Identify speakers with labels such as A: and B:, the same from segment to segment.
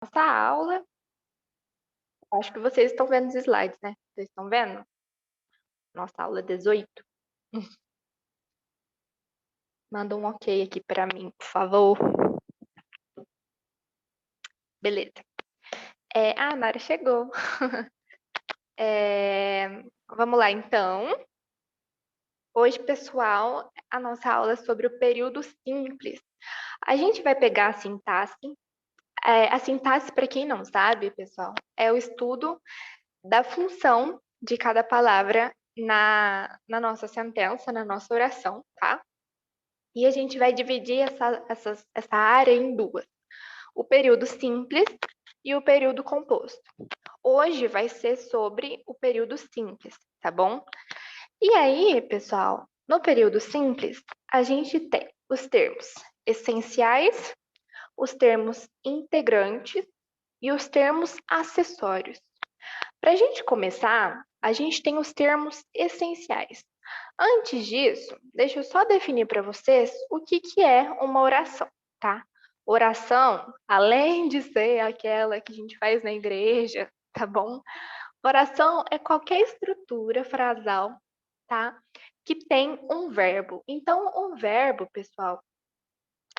A: Nossa aula, acho que vocês estão vendo os slides, né? Vocês estão vendo? Nossa aula 18. Manda um ok aqui para mim, por favor. Beleza. A Nara chegou. Vamos lá, então. Hoje, pessoal, a nossa aula é sobre o período simples. A gente vai pegar a sintaxe. A sintaxe, para quem não sabe, pessoal, é o estudo da função de cada palavra na nossa sentença, na nossa oração, tá? E a gente vai dividir essa área em duas: o período simples e o período composto. Hoje vai ser sobre o período simples, tá bom? E aí, pessoal, no período simples, a gente tem os termos essenciais, os termos integrantes e os termos acessórios. Para a gente começar, a gente tem os termos essenciais. Antes disso, deixa eu só definir para vocês o que é uma oração, tá? Oração, além de ser aquela que a gente faz na igreja, tá bom? Oração é qualquer estrutura frasal, tá? Que tem um verbo. Então, um verbo, pessoal,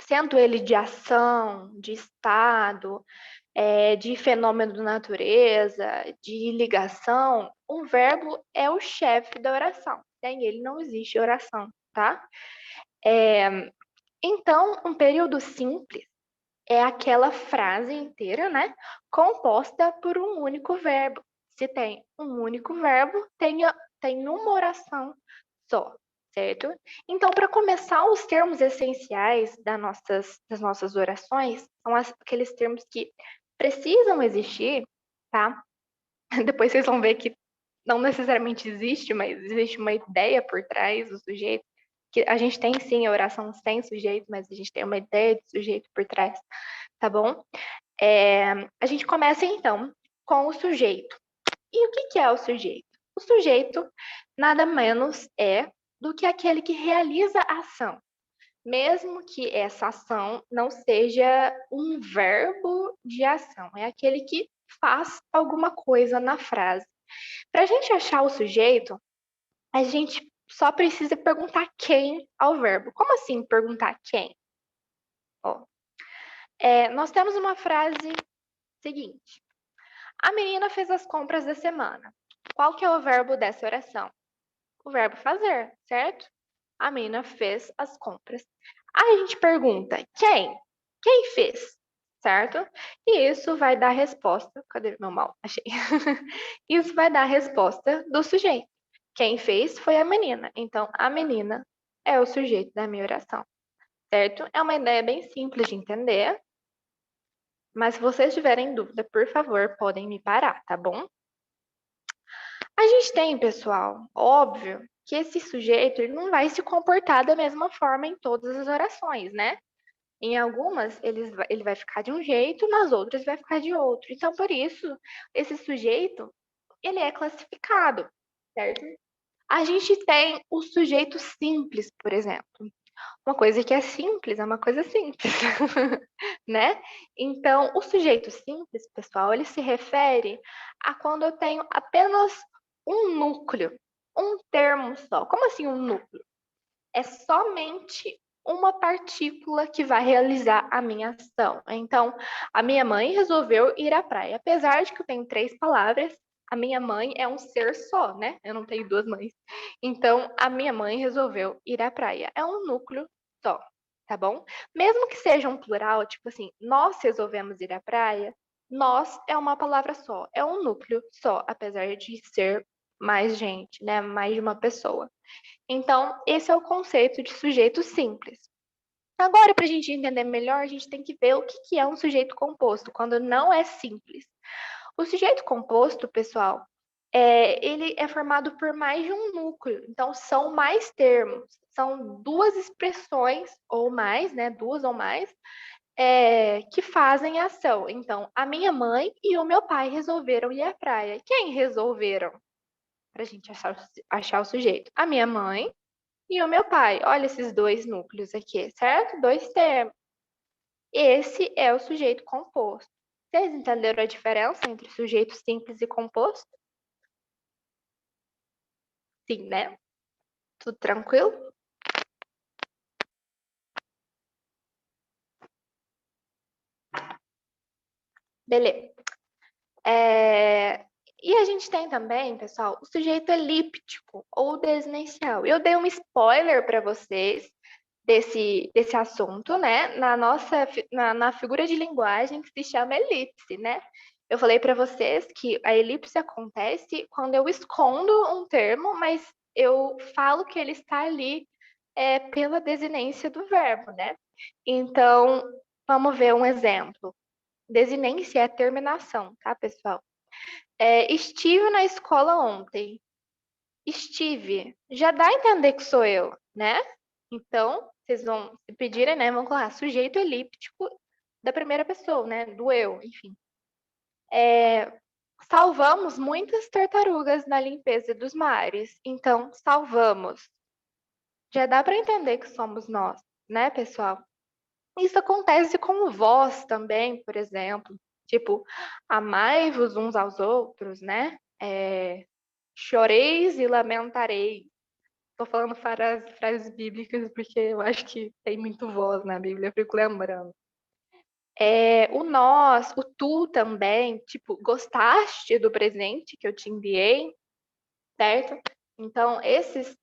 A: sendo ele de ação, de estado, de fenômeno da natureza, de ligação, um verbo é o chefe da oração. Sem ele não existe oração, tá? Então, um período simples é aquela frase inteira, né? Composta por um único verbo. Se tem um único verbo, tem uma oração só, certo? Então, para começar, os termos essenciais das nossas orações são aqueles termos que precisam existir, tá? Depois vocês vão ver que não necessariamente existe, mas existe uma ideia por trás do sujeito. Que a gente tem sim a oração sem sujeito, mas a gente tem uma ideia de sujeito por trás, tá bom? A gente começa então com o sujeito. E o que é o sujeito? O sujeito nada menos é do que aquele que realiza a ação, mesmo que essa ação não seja um verbo de ação, é aquele que faz alguma coisa na frase. Para a gente achar o sujeito, a gente só precisa perguntar quem ao verbo. Como assim perguntar quem? Ó, nós temos uma frase seguinte: a menina fez as compras da semana. Qual que é o verbo dessa oração? O verbo fazer, certo? A menina fez as compras. Aí a gente pergunta, quem? Quem fez? Certo? E isso vai dar a resposta. Cadê meu mal? Achei. Isso vai dar a resposta do sujeito. Quem fez foi a menina. Então, a menina é o sujeito da minha oração. Certo? É uma ideia bem simples de entender. Mas se vocês tiverem dúvida, por favor, podem me parar, tá bom? A gente tem, pessoal, óbvio, que esse sujeito ele não vai se comportar da mesma forma em todas as orações, né? Em algumas, ele vai ficar de um jeito, nas outras vai ficar de outro. Então, por isso, esse sujeito, ele é classificado, certo? A gente tem o sujeito simples, por exemplo. Uma coisa que é simples é uma coisa simples, né? Então, o sujeito simples, pessoal, ele se refere a quando eu tenho apenas um núcleo, um termo só. Como assim um núcleo? É somente uma partícula que vai realizar a minha ação. Então, a minha mãe resolveu ir à praia. Apesar de que eu tenho três palavras, a minha mãe é um ser só, né? Eu não tenho duas mães. Então, a minha mãe resolveu ir à praia. É um núcleo só, tá bom? Mesmo que seja um plural, tipo assim, nós resolvemos ir à praia, nós é uma palavra só, é um núcleo só, apesar de ser mais gente, né? Mais de uma pessoa. Então, esse é o conceito de sujeito simples. Agora, para a gente entender melhor, a gente tem que ver o que é um sujeito composto, quando não é simples. O sujeito composto, pessoal, ele é formado por mais de um núcleo, então são mais termos, são duas expressões ou mais, né? Duas ou mais, que fazem a ação. Então, a minha mãe e o meu pai resolveram ir à praia. Quem resolveram? Para a gente achar o sujeito. A minha mãe e o meu pai. Olha esses dois núcleos aqui, certo? Dois termos. Esse é o sujeito composto. Vocês entenderam a diferença entre sujeito simples e composto? Sim, né? Tudo tranquilo? Beleza. E a gente tem também, pessoal, o sujeito elíptico ou desinencial. Eu dei um spoiler para vocês desse assunto, né? Na figura de linguagem que se chama elipse, né? Eu falei para vocês que a elipse acontece quando eu escondo um termo, mas eu falo que ele está ali pela desinência do verbo, né? Então, vamos ver um exemplo. Desinência é a terminação, tá, pessoal? Estive na escola ontem. Estive. Já dá a entender que sou eu, né? Então, vocês vão se pedirem, né? Vão colocar sujeito elíptico da primeira pessoa, né? Do eu, enfim. Salvamos muitas tartarugas na limpeza dos mares. Então, salvamos. Já dá para entender que somos nós, né, pessoal? Isso acontece com vós também, por exemplo. Tipo, amai-vos uns aos outros, né? Choreis e lamentareis. Estou falando frases bíblicas porque eu acho que tem muito voz na Bíblia, eu fico lembrando. O nós, o tu também, tipo, gostaste do presente que eu te enviei, certo? Então, esses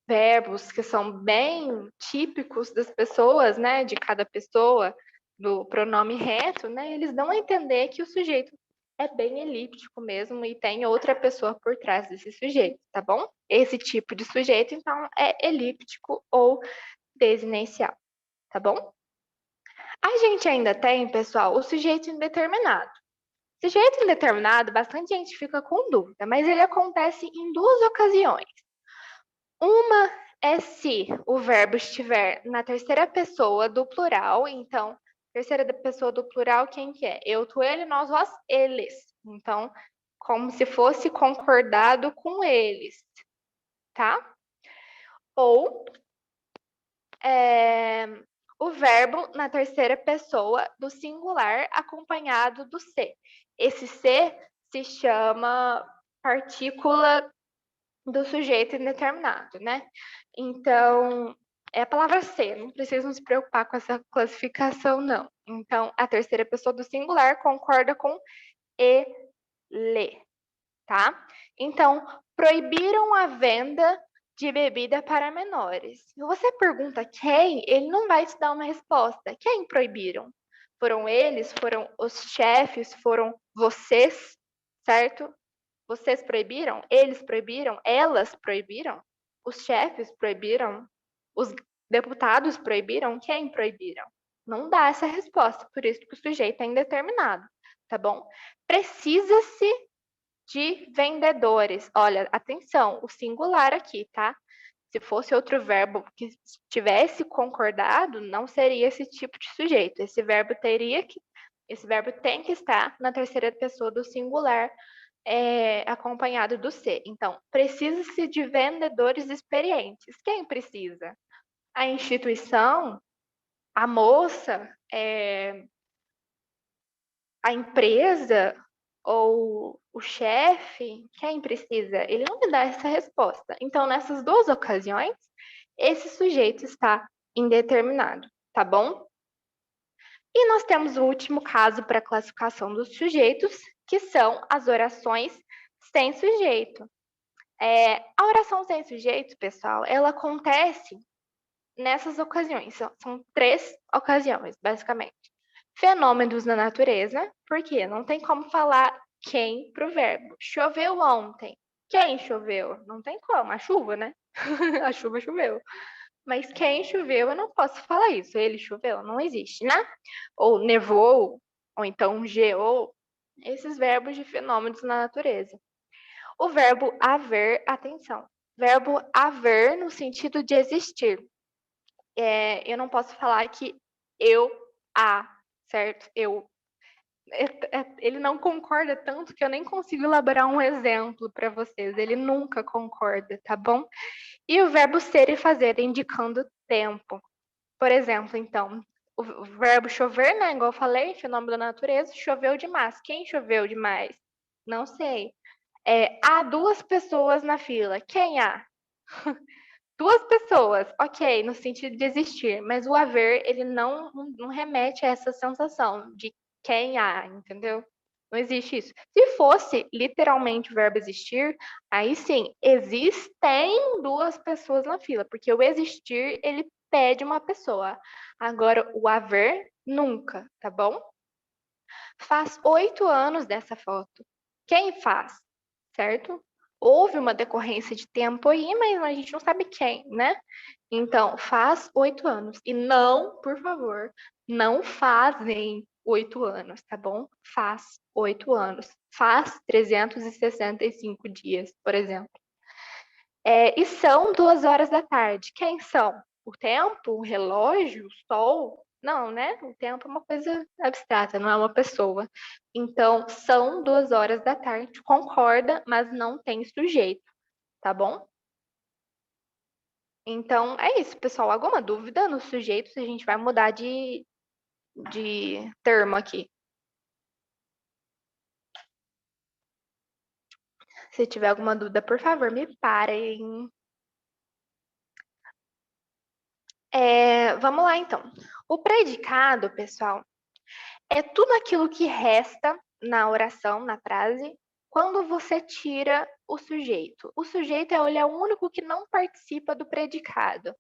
A: verbos que são bem típicos das pessoas, né, de cada pessoa, do pronome reto, né, eles dão a entender que o sujeito é bem elíptico mesmo e tem outra pessoa por trás desse sujeito, tá bom? Esse tipo de sujeito, então, é elíptico ou desinencial, tá bom? A gente ainda tem, pessoal, o sujeito indeterminado. Sujeito indeterminado, bastante gente fica com dúvida, mas ele acontece em duas ocasiões. Uma é se o verbo estiver na terceira pessoa do plural, então, terceira pessoa do plural, quem que é? Eu, tu, ele, nós, vós, eles. Então, como se fosse concordado com eles, tá? Ou o verbo na terceira pessoa do singular acompanhado do se. Esse se chama partícula do sujeito indeterminado, né? Então, é a palavra ser, não precisam se preocupar com essa classificação, não. Então, a terceira pessoa do singular concorda com ele, tá? Então, proibiram a venda de bebida para menores. Se você pergunta quem, ele não vai te dar uma resposta. Quem proibiram? Foram eles? Foram os chefes? Foram vocês? Certo? Vocês proibiram? Eles proibiram? Elas proibiram? Os chefes proibiram? Os deputados proibiram? Quem proibiram? Não dá essa resposta, por isso que o sujeito é indeterminado, tá bom? Precisa-se de vendedores. Olha, atenção, o singular aqui, tá? Se fosse outro verbo que tivesse concordado, não seria esse tipo de sujeito. Esse verbo tem que estar na terceira pessoa do singular, acompanhado do ser. Então, precisa-se de vendedores experientes. Quem precisa? A instituição, a moça, a empresa ou o chefe? Quem precisa? Ele não me dá essa resposta. Então, nessas duas ocasiões, esse sujeito está indeterminado, tá bom? E nós temos o último caso para classificação dos sujeitos, que são as orações sem sujeito. A oração sem sujeito, pessoal, ela acontece nessas ocasiões. São três ocasiões, basicamente. Fenômenos na natureza, porque não tem como falar quem para o verbo. Choveu ontem. Quem choveu? Não tem como. A chuva, né? A chuva choveu. Mas quem choveu, eu não posso falar isso. Ele choveu, não existe, né? Ou nevou, ou então geou. Esses verbos de fenômenos na natureza. O verbo haver, atenção. Verbo haver no sentido de existir. Eu não posso falar que eu há, certo? Ele não concorda tanto que eu nem consigo elaborar um exemplo para vocês. Ele nunca concorda, tá bom? E o verbo ser e fazer, indicando tempo. Por exemplo, então, o verbo chover, né? Igual eu falei, fenômeno da natureza, choveu demais. Quem choveu demais? Não sei. Há duas pessoas na fila. Quem há? Duas pessoas, ok, no sentido de existir, mas o haver, ele não remete a essa sensação de quem há, entendeu? Não existe isso. Se fosse literalmente o verbo existir, aí sim, existem duas pessoas na fila, porque o existir, ele pede uma pessoa. Agora, o haver, nunca, tá bom? Faz 8 anos dessa foto. Quem faz? Certo? Houve uma decorrência de tempo aí, mas a gente não sabe quem, né? Então, faz 8 anos. E não, por favor, não fazem 8 anos, tá bom? Faz 8 anos. Faz 365 dias, por exemplo. E são 2 horas da tarde. Quem são? O tempo, o relógio, o sol? Não, né? O tempo é uma coisa abstrata, não é uma pessoa. Então, são 2 horas da tarde, concorda, mas não tem sujeito, tá bom? Então, é isso, pessoal. Alguma dúvida nos sujeitos? A gente vai mudar de termo aqui. Se tiver alguma dúvida, por favor, me parem. Vamos lá, então. O predicado, pessoal, é tudo aquilo que resta na oração, na frase, quando você tira o sujeito. O sujeito ele é o único que não participa do predicado.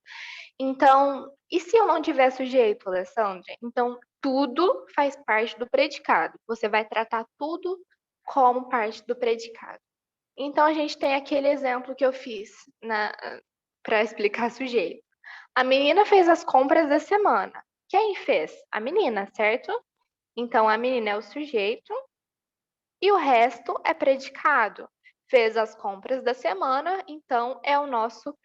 A: Então, e se eu não tiver sujeito, Alessandra? Então, tudo faz parte do predicado. Você vai tratar tudo como parte do predicado. Então, a gente tem aquele exemplo que eu fiz para explicar sujeito. A menina fez as compras da semana. Quem fez? A menina, certo? Então, a menina é o sujeito e o resto é predicado. Fez as compras da semana, então é o nosso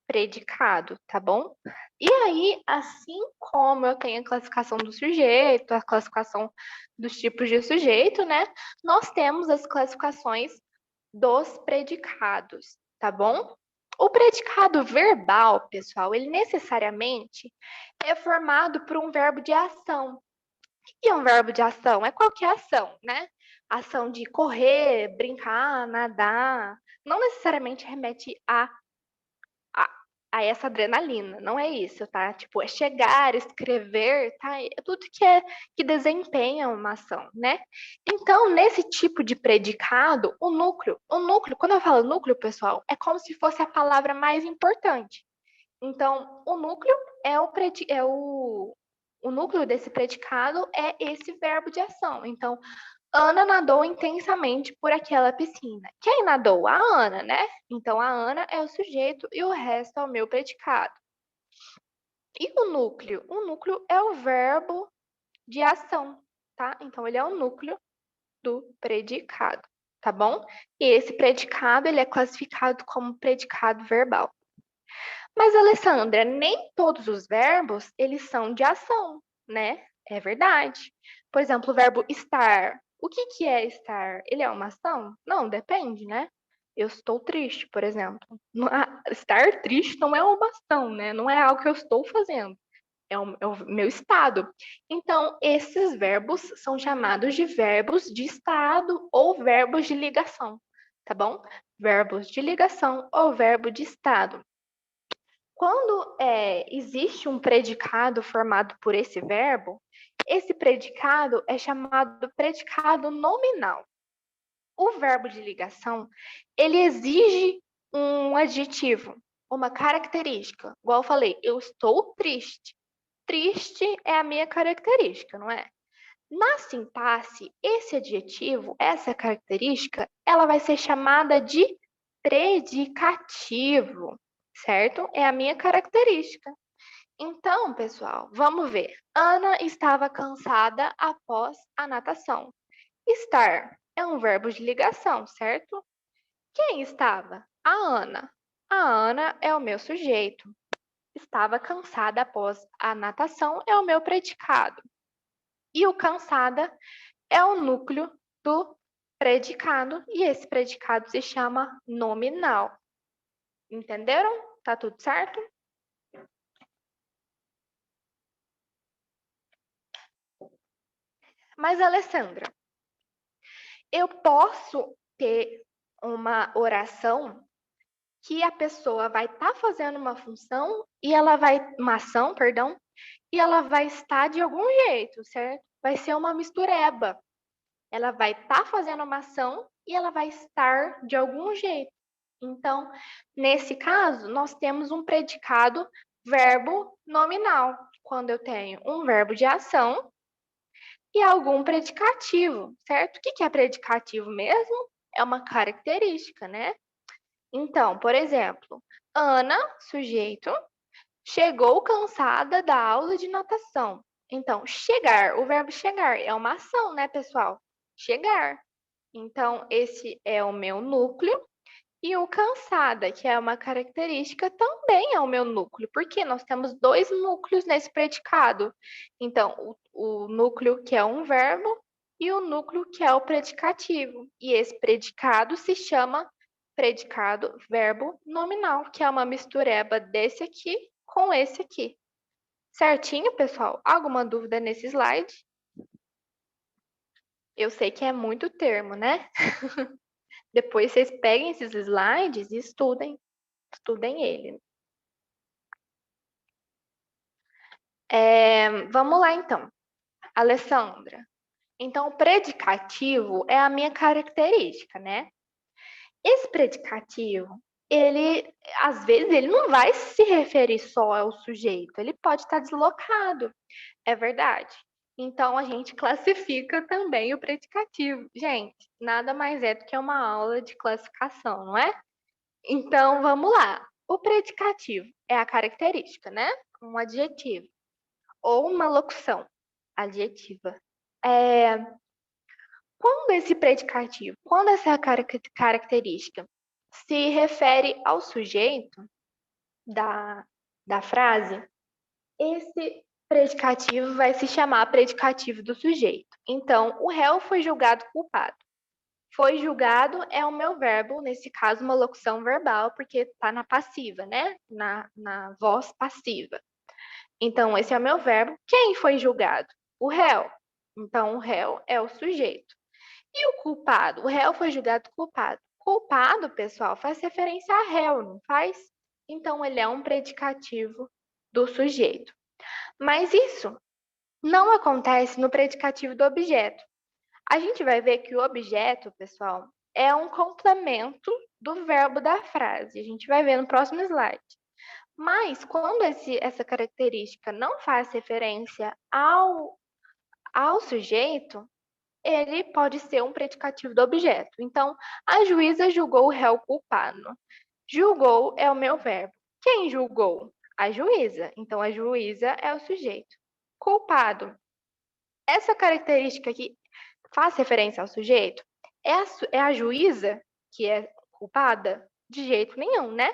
A: predicado, tá bom? E aí, assim como eu tenho a classificação do sujeito, a classificação dos tipos de sujeito, né? Nós temos as classificações dos predicados, tá bom? O predicado verbal, pessoal, ele necessariamente é formado por um verbo de ação. O que é um verbo de ação? É qualquer ação, né? Ação de correr, brincar, nadar. Não necessariamente remete a, a essa adrenalina. Não é isso, tá? Tipo, é chegar, escrever, tá? É tudo que desempenha uma ação, né? Então, nesse tipo de predicado, o núcleo, quando eu falo núcleo, pessoal, é como se fosse a palavra mais importante. Então, o núcleo o núcleo desse predicado é esse verbo de ação. Então, Ana nadou intensamente por aquela piscina. Quem nadou? A Ana, né? Então, a Ana é o sujeito e o resto é o meu predicado. E o núcleo? O núcleo é o verbo de ação, tá? Então, ele é o núcleo do predicado, tá bom? E esse predicado, ele é classificado como predicado verbal. Mas, Alessandra, nem todos os verbos, eles são de ação, né? É verdade. Por exemplo, o verbo estar. O que é estar? Ele é uma ação? Não, depende, né? Eu estou triste, por exemplo. Estar triste não é uma ação, né? Não é algo que eu estou fazendo. É o meu estado. Então, esses verbos são chamados de verbos de estado ou verbos de ligação, tá bom? Verbos de ligação ou verbo de estado. Quando existe um predicado formado por esse predicado é chamado predicado nominal. O verbo de ligação, ele exige um adjetivo, uma característica. Igual eu falei, eu estou triste. Triste é a minha característica, não é? Na sintaxe, esse adjetivo, essa característica, ela vai ser chamada de predicativo, certo? É a minha característica. Então, pessoal, vamos ver. Ana estava cansada após a natação. Estar é um verbo de ligação, certo? Quem estava? A Ana. A Ana é o meu sujeito. Estava cansada após a natação é o meu predicado. E o cansada é o núcleo do predicado e esse predicado se chama nominal. Entenderam? Tá tudo certo? Mas, Alessandra, eu posso ter uma oração que a pessoa vai estar fazendo uma ação, perdão, e ela vai estar de algum jeito, certo? Vai ser uma mistureba. Ela vai estar fazendo uma ação e ela vai estar de algum jeito. Então, nesse caso, nós temos um predicado verbo nominal, quando eu tenho um verbo de ação e algum predicativo, certo? O que é predicativo mesmo? É uma característica, né? Então, por exemplo, Ana, sujeito, chegou cansada da aula de natação. Então, chegar, o verbo chegar é uma ação, né, pessoal? Chegar. Então, esse é o meu núcleo. E o cansada, que é uma característica, também é o meu núcleo, porque nós temos dois núcleos nesse predicado. Então, o núcleo que é um verbo e o núcleo que é o predicativo. E esse predicado se chama predicado verbo nominal, que é uma mistureba desse aqui com esse aqui. Certinho, pessoal? Alguma dúvida nesse slide? Eu sei que é muito termo, né? Depois vocês peguem esses slides e estudem ele. Vamos lá, então. Alessandra. Então, o predicativo é a minha característica, né? Esse predicativo, às vezes, ele não vai se referir só ao sujeito, ele pode estar deslocado, é verdade. Então, a gente classifica também o predicativo. Gente, nada mais é do que uma aula de classificação, não é? Então, vamos lá. O predicativo é a característica, né? Um adjetivo. Ou uma locução adjetiva. Quando essa característica se refere ao sujeito da frase, esse predicativo vai se chamar predicativo do sujeito. Então, o réu foi julgado culpado. Foi julgado é o meu verbo, nesse caso, uma locução verbal, porque está na passiva, né? Na voz passiva. Então, esse é o meu verbo. Quem foi julgado? O réu. Então, o réu é o sujeito. E o culpado? O réu foi julgado culpado. Culpado, pessoal, faz referência a réu, não faz? Então, ele é um predicativo do sujeito. Mas isso não acontece no predicativo do objeto. A gente vai ver que o objeto, pessoal, é um complemento do verbo da frase. A gente vai ver no próximo slide. Mas quando essa característica não faz referência ao sujeito, ele pode ser um predicativo do objeto. Então, a juíza julgou o réu culpado. Julgou é o meu verbo. Quem julgou? A juíza. Então, a juíza é o sujeito. Culpado. Essa característica aqui faz referência ao sujeito? É a juíza que é culpada? De jeito nenhum, né?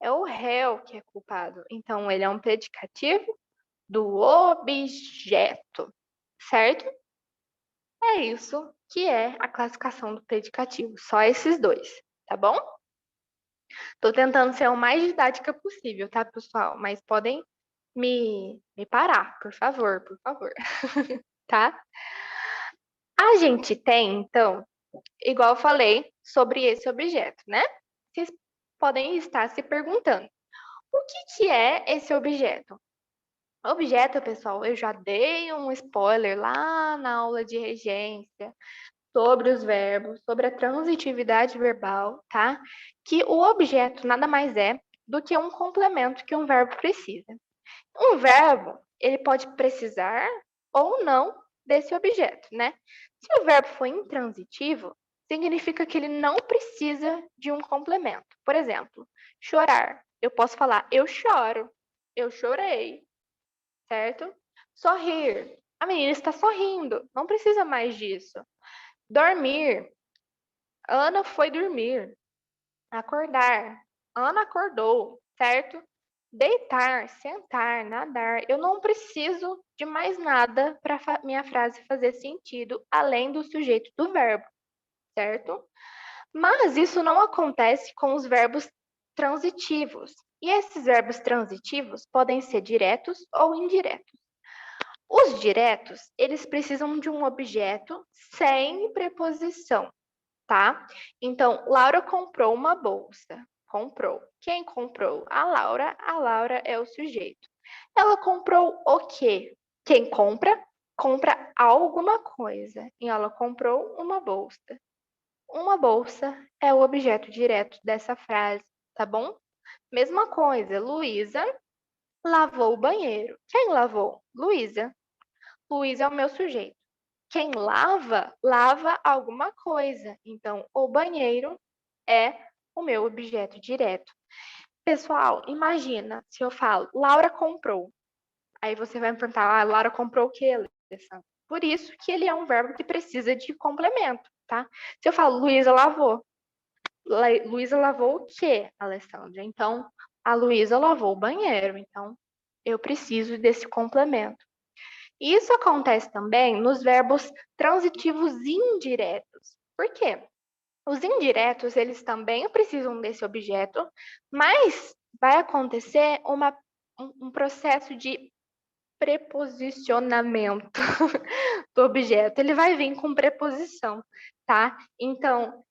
A: É o réu que é culpado. Então, ele é um predicativo do objeto, certo? É isso que é a classificação do predicativo. Só esses dois, tá bom? Tô tentando ser o mais didática possível, tá, pessoal? Mas podem me parar, por favor, tá? A gente tem, então, igual eu falei sobre esse objeto, né? Vocês podem estar se perguntando, o que é esse objeto? Objeto, pessoal, eu já dei um spoiler lá na aula de regência sobre os verbos, sobre a transitividade verbal, tá? Que o objeto nada mais é do que um complemento que um verbo precisa. Um verbo, ele pode precisar ou não desse objeto, né? Se o verbo for intransitivo, significa que ele não precisa de um complemento. Por exemplo, chorar. Eu posso falar eu choro, eu chorei, certo? Sorrir. A menina está sorrindo, não precisa mais disso. Dormir. Ana foi dormir. Acordar. Ana acordou, certo? Deitar, sentar, nadar. Eu não preciso de mais nada para minha frase fazer sentido, além do sujeito do verbo, certo? Mas isso não acontece com os verbos transitivos. E esses verbos transitivos podem ser diretos ou indiretos. Os diretos, eles precisam de um objeto sem preposição, tá? Então, Laura comprou uma bolsa. Comprou. Quem comprou? A Laura. A Laura é o sujeito. Ela comprou o quê? Quem compra? Compra alguma coisa. E ela comprou uma bolsa. Uma bolsa é o objeto direto dessa frase, tá bom? Mesma coisa, Luísa lavou o banheiro. Quem lavou? Luísa. Luísa é o meu sujeito. Quem lava, lava alguma coisa. Então, o banheiro é o meu objeto direto. Pessoal, imagina se eu falo, Laura comprou. Aí você vai me perguntar, Laura comprou o quê, Alessandra? Por isso que ele é um verbo que precisa de complemento, tá? Se eu falo, Luísa lavou. Luísa lavou o quê, Alessandra? Então, a Luísa lavou o banheiro. Então, eu preciso desse complemento. Isso acontece também nos verbos transitivos indiretos. Por quê? Os indiretos, eles também precisam desse objeto, mas vai acontecer um processo de preposicionamento do objeto. Ele vai vir com preposição, tá? Então,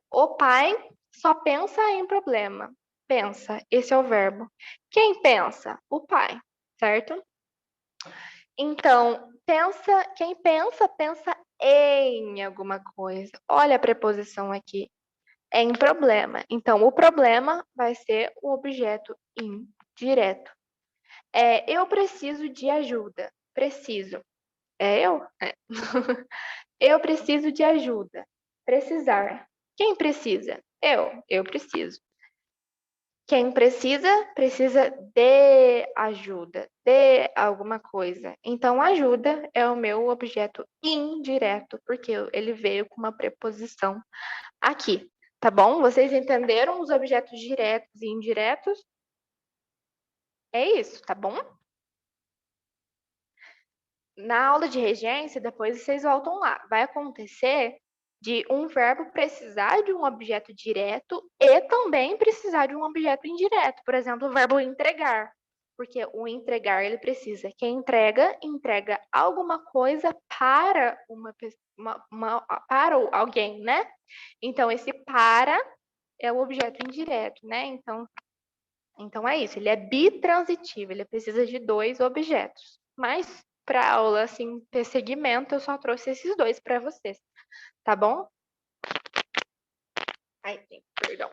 A: o pai só pensa em problema. Pensa, esse é o verbo. Quem pensa? O pai, certo? Então, quem pensa, pensa em alguma coisa. Olha a preposição aqui. É em problema. Então, o problema vai ser o objeto indireto. Eu preciso de ajuda. Preciso. É eu? É. Eu preciso de ajuda. Precisar. Quem precisa? Eu. Eu preciso. Quem precisa, precisa de ajuda, de alguma coisa. Então, ajuda é o meu objeto indireto, porque ele veio com uma preposição aqui, tá bom? Vocês entenderam os objetos diretos e indiretos? É isso, tá bom? Na aula de regência, depois vocês voltam lá. Vai acontecer de um verbo precisar de um objeto direto e também precisar de um objeto indireto. Por exemplo, o verbo entregar. Porque o entregar, ele precisa. Quem entrega, entrega alguma coisa para para alguém, né? Então, esse para é o objeto indireto, né? Então é isso. Ele é bitransitivo. Ele precisa de dois objetos. Mas para aula assim ter segmento, eu só trouxe esses dois para vocês, tá bom? Ai, gente, perdão.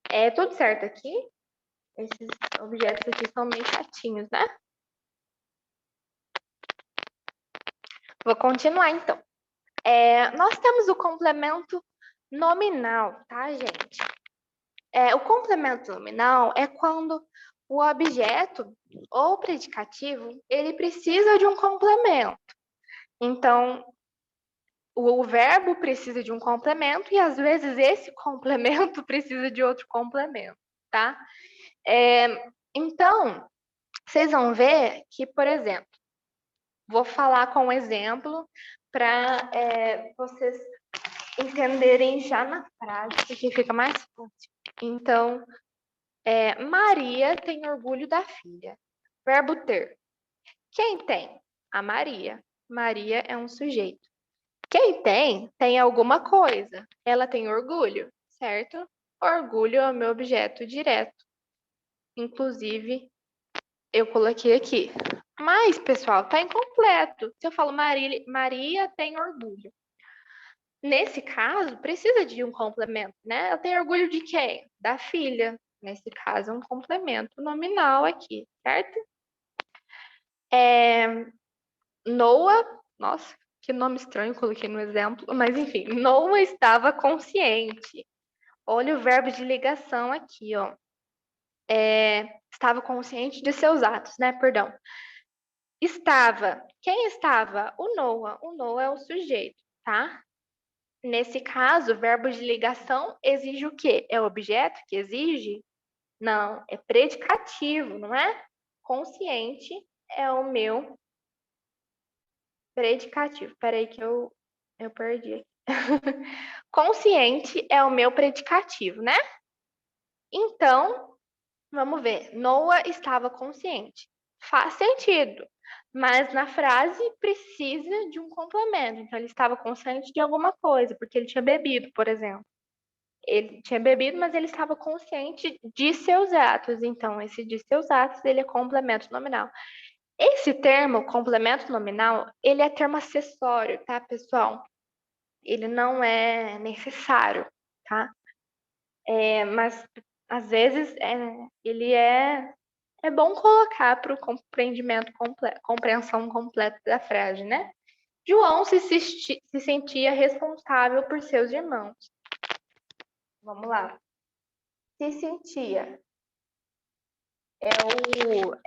A: É tudo certo aqui? Esses objetos aqui são meio chatinhos, né? Vou continuar então. Nós temos o complemento nominal, tá, gente? O complemento nominal é quando o objeto ou predicativo ele precisa de um complemento. Então, o verbo precisa de um complemento e às vezes esse complemento precisa de outro complemento, tá? Então, vocês vão ver que, por exemplo, vou falar com um exemplo para vocês entenderem já na frase, porque fica mais fácil. Então, Maria tem orgulho da filha. Verbo ter. Quem tem? A Maria. Maria é um sujeito. Quem tem alguma coisa. Ela tem orgulho, certo? Orgulho é o meu objeto direto. Inclusive, eu coloquei aqui. Mas, pessoal, tá incompleto. Se eu falo Maria tem orgulho. Nesse caso, precisa de um complemento, né? Ela tem orgulho de quem? Da filha. Nesse caso, é um complemento nominal aqui, certo? Noah, nossa, que nome estranho coloquei no exemplo, mas enfim, Noah estava consciente. Olha o verbo de ligação aqui, ó. Estava consciente de seus atos, né? Perdão. Estava. Quem estava? O Noah. O Noah é o sujeito, tá? Nesse caso, o verbo de ligação exige o quê? É o objeto que exige? Não, é predicativo, não é? Consciente é o meu predicativo. Peraí que eu perdi aqui. Consciente é o meu predicativo, né? Então, vamos ver. Noah estava consciente. Faz sentido, mas na frase precisa de um complemento. Então, ele estava consciente de alguma coisa, porque ele tinha bebido, por exemplo. Ele tinha bebido, mas ele estava consciente de seus atos. Então, esse de seus atos, ele é complemento nominal. Esse termo, complemento nominal, ele é termo acessório, tá, pessoal? Ele não é necessário, tá? Mas, às vezes, ele é bom colocar para o compreendimento, compreensão completa da frase, né? João se sentia responsável por seus irmãos. Vamos lá. Se sentia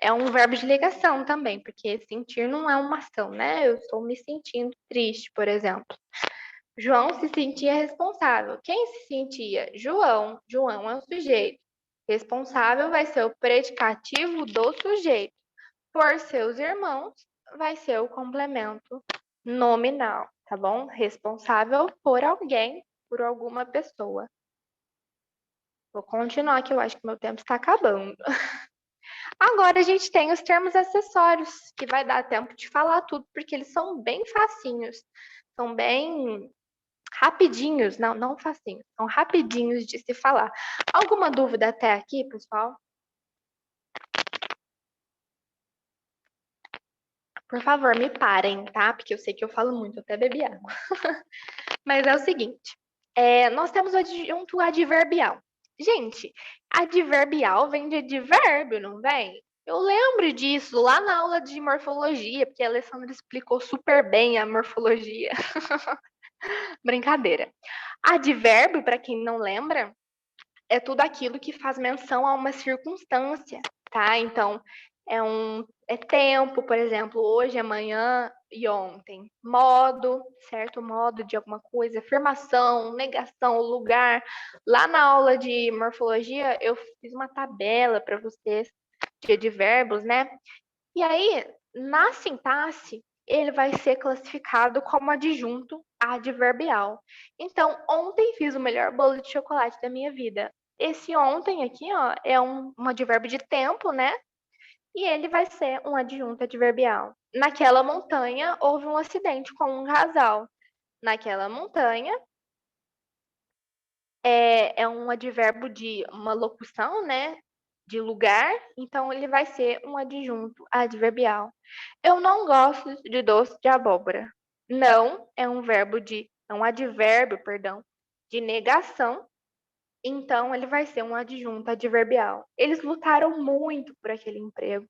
A: é um verbo de ligação também, porque sentir não é uma ação, né? Eu estou me sentindo triste, por exemplo. João se sentia responsável. Quem se sentia? João. João é o sujeito. Responsável vai ser o predicativo do sujeito. Por seus irmãos, vai ser o complemento nominal, tá bom? Responsável por alguém, por alguma pessoa. Vou continuar que eu acho que meu tempo está acabando. Agora a gente tem os termos acessórios, que vai dar tempo de falar tudo, porque eles são bem facinhos. São bem rapidinhos, não facinhos, são rapidinhos de se falar. Alguma dúvida até aqui, pessoal? Por favor, me parem, tá? Porque eu sei que eu falo muito, eu até bebi água. Mas é o seguinte, nós temos o adjunto adverbial. Gente, adverbial vem de advérbio, não vem? Eu lembro disso lá na aula de morfologia, porque a Alessandra explicou super bem a morfologia. Brincadeira. Advérbio, para quem não lembra, é tudo aquilo que faz menção a uma circunstância, tá? Então, é tempo, por exemplo, hoje, amanhã e ontem. Modo, certo? Modo de alguma coisa, afirmação, negação, lugar. Lá na aula de morfologia, eu fiz uma tabela para vocês de advérbios, né? E aí, na sintaxe, ele vai ser classificado como adjunto adverbial. Então, ontem fiz o melhor bolo de chocolate da minha vida. Esse ontem aqui, ó, é um advérbio de tempo, né? E ele vai ser um adjunto adverbial. Naquela montanha houve um acidente com um casal. Naquela montanha é um advérbio de uma locução, né? De lugar, então ele vai ser um adjunto adverbial. Eu não gosto de doce de abóbora. Não é um advérbio, perdão, de negação. Então ele vai ser um adjunto adverbial. Eles lutaram muito por aquele emprego.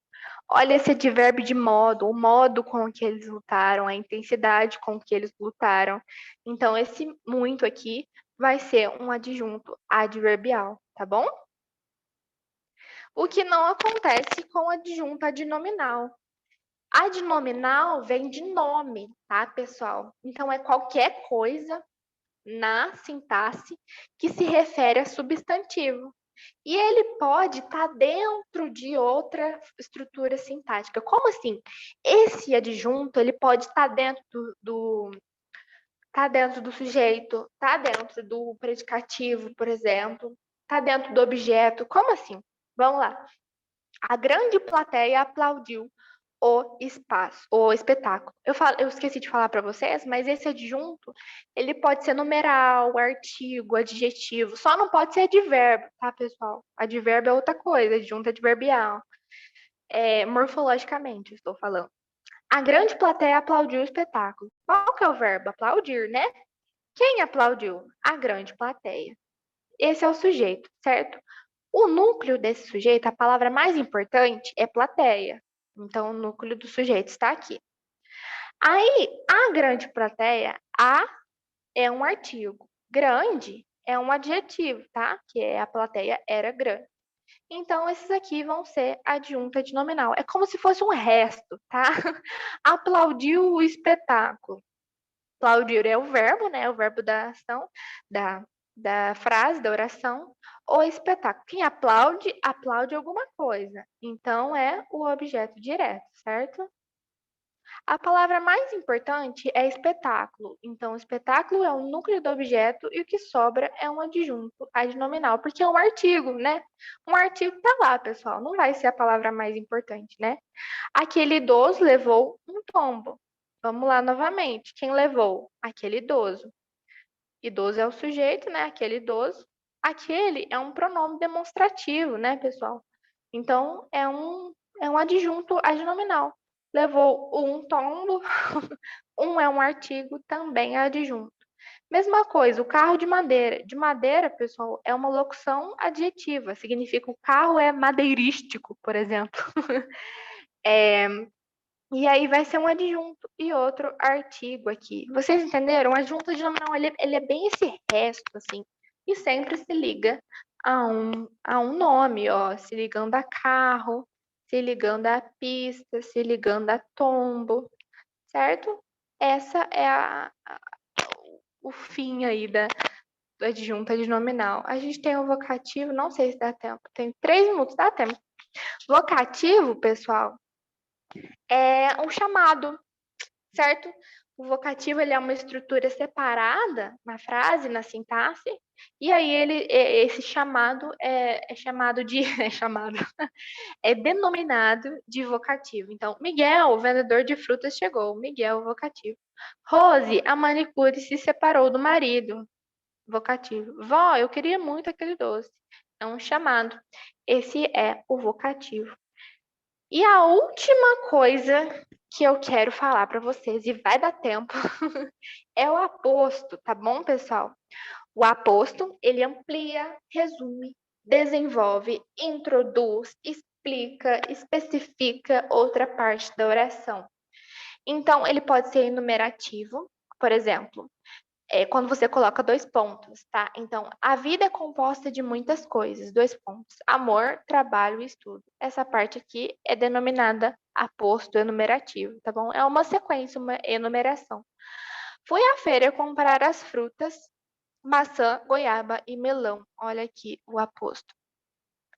A: Olha esse advérbio de modo, o modo com que eles lutaram, a intensidade com que eles lutaram. Então esse muito aqui vai ser um adjunto adverbial, tá bom? O que não acontece com a adjunta adnominal. Adnominal vem de nome, tá, pessoal? Então, é qualquer coisa na sintaxe que se refere a substantivo. E ele pode estar dentro de outra estrutura sintática. Como assim? Esse adjunto, ele pode estar dentro tá dentro do sujeito, tá dentro do predicativo, por exemplo, tá dentro do objeto. Como assim? Vamos lá. A grande plateia aplaudiu o espetáculo. Eu esqueci de falar para vocês, mas esse adjunto, ele pode ser numeral, artigo, adjetivo, só não pode ser advérbio, tá, pessoal? Advérbio é outra coisa, adjunto adverbial. Morfologicamente, estou falando. A grande plateia aplaudiu o espetáculo. Qual que é o verbo? Aplaudir, né? Quem aplaudiu? A grande plateia. Esse é o sujeito, certo? O núcleo desse sujeito, a palavra mais importante é plateia. Então, o núcleo do sujeito está aqui. Aí, a grande plateia, a é um artigo. Grande é um adjetivo, tá? Que é a plateia era grande. Então, esses aqui vão ser adjunta de nominal. É como se fosse um resto, tá? Aplaudiu o espetáculo. Aplaudir é o verbo, né? O verbo da ação, da, da frase, da oração. O espetáculo. Quem aplaude, aplaude alguma coisa. Então, é o objeto direto, certo? A palavra mais importante é espetáculo. Então, espetáculo é o núcleo do objeto e o que sobra é um adjunto adnominal, porque é um artigo, né? Um artigo tá lá, pessoal. Não vai ser a palavra mais importante, né? Aquele idoso levou um tombo. Vamos lá novamente. Quem levou? Aquele idoso. Idoso é o sujeito, né? Aquele idoso. Aquele é um pronome demonstrativo, né, pessoal? Então, é um adjunto adnominal. Levou um tombo, um é um artigo, também é adjunto. Mesma coisa, o carro de madeira. De madeira, pessoal, é uma locução adjetiva. Significa o carro é madeirístico, por exemplo. E aí vai ser um adjunto e outro artigo aqui. Vocês entenderam? O adjunto adnominal, ele é bem esse resto, assim. E sempre se liga a um nome, ó. Se ligando a carro, se ligando a pista, se ligando a tombo, certo? Essa é o fim aí do adjunto adnominal. A gente tem o vocativo, não sei se dá tempo. Tem 3 minutos, dá tempo. Vocativo, pessoal, é um chamado, certo? O vocativo ele é uma estrutura separada na frase, na sintaxe, e aí esse chamado é chamado de é chamado é denominado de vocativo. Então, Miguel, o vendedor de frutas chegou. Miguel, vocativo. Rose, a manicure se separou do marido. Vocativo. Vó, eu queria muito aquele doce. É um chamado. Esse é o vocativo. E a última coisa que eu quero falar para vocês, e vai dar tempo, é o aposto, tá bom, pessoal? O aposto, ele amplia, resume, desenvolve, introduz, explica, especifica outra parte da oração. Então, ele pode ser enumerativo, por exemplo, quando você coloca 2 pontos, tá? Então, a vida é composta de muitas coisas, 2 pontos: amor, trabalho e estudo. Essa parte aqui é denominada aposto enumerativo, tá bom? É uma sequência, uma enumeração. Fui à feira comprar as frutas, maçã, goiaba e melão. Olha aqui o aposto.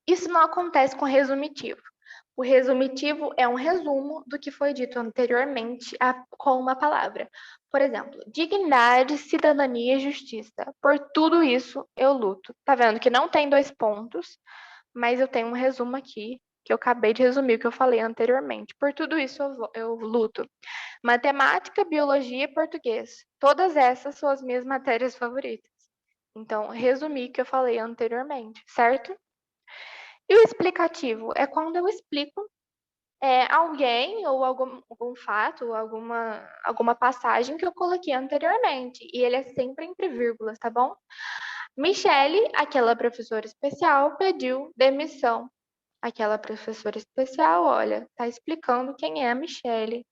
A: Isso não acontece com resumitivo. O resumitivo é um resumo do que foi dito anteriormente com uma palavra. Por exemplo, dignidade, cidadania e justiça. Por tudo isso eu luto. Tá vendo que não tem 2 pontos, mas eu tenho um resumo aqui que eu acabei de resumir o que eu falei anteriormente. Por tudo isso eu luto. Matemática, biologia e português. Todas essas são as minhas matérias favoritas. Então, resumi o que eu falei anteriormente, certo? E o explicativo é quando eu explico alguém ou algum fato, ou alguma passagem que eu coloquei anteriormente. E ele é sempre entre vírgulas, tá bom? Michele, aquela professora especial, pediu demissão. Aquela professora especial, olha, tá explicando quem é a Michele.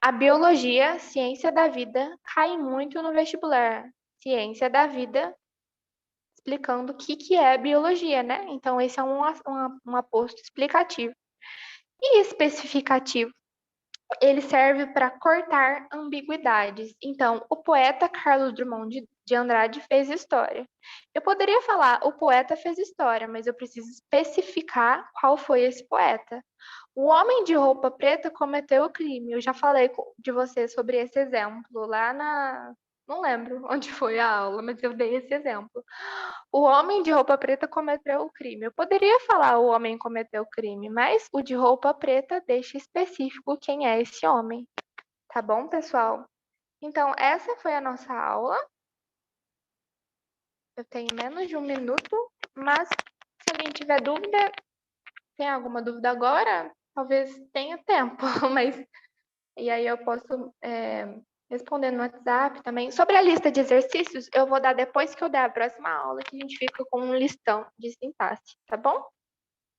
A: A biologia, ciência da vida, cai muito no vestibular. Ciência da vida, explicando o que é a biologia, né? Então, esse é um aposto explicativo. E especificativo, ele serve para cortar ambiguidades. Então, o poeta Carlos Drummond de Andrade fez história. Eu poderia falar, o poeta fez história, mas eu preciso especificar qual foi esse poeta. O homem de roupa preta cometeu o crime. Eu já falei de você sobre esse exemplo lá na. Não lembro onde foi a aula, mas eu dei esse exemplo. O homem de roupa preta cometeu o crime. Eu poderia falar o homem cometeu o crime, mas o de roupa preta deixa específico quem é esse homem. Tá bom, pessoal? Então, essa foi a nossa aula. Eu tenho menos de 1 minuto, mas se alguém tiver dúvida, tem alguma dúvida agora? Talvez tenha tempo, mas e aí eu posso responder no WhatsApp também. Sobre a lista de exercícios, eu vou dar depois que eu der a próxima aula, que a gente fica com um listão de sintaxe, tá bom?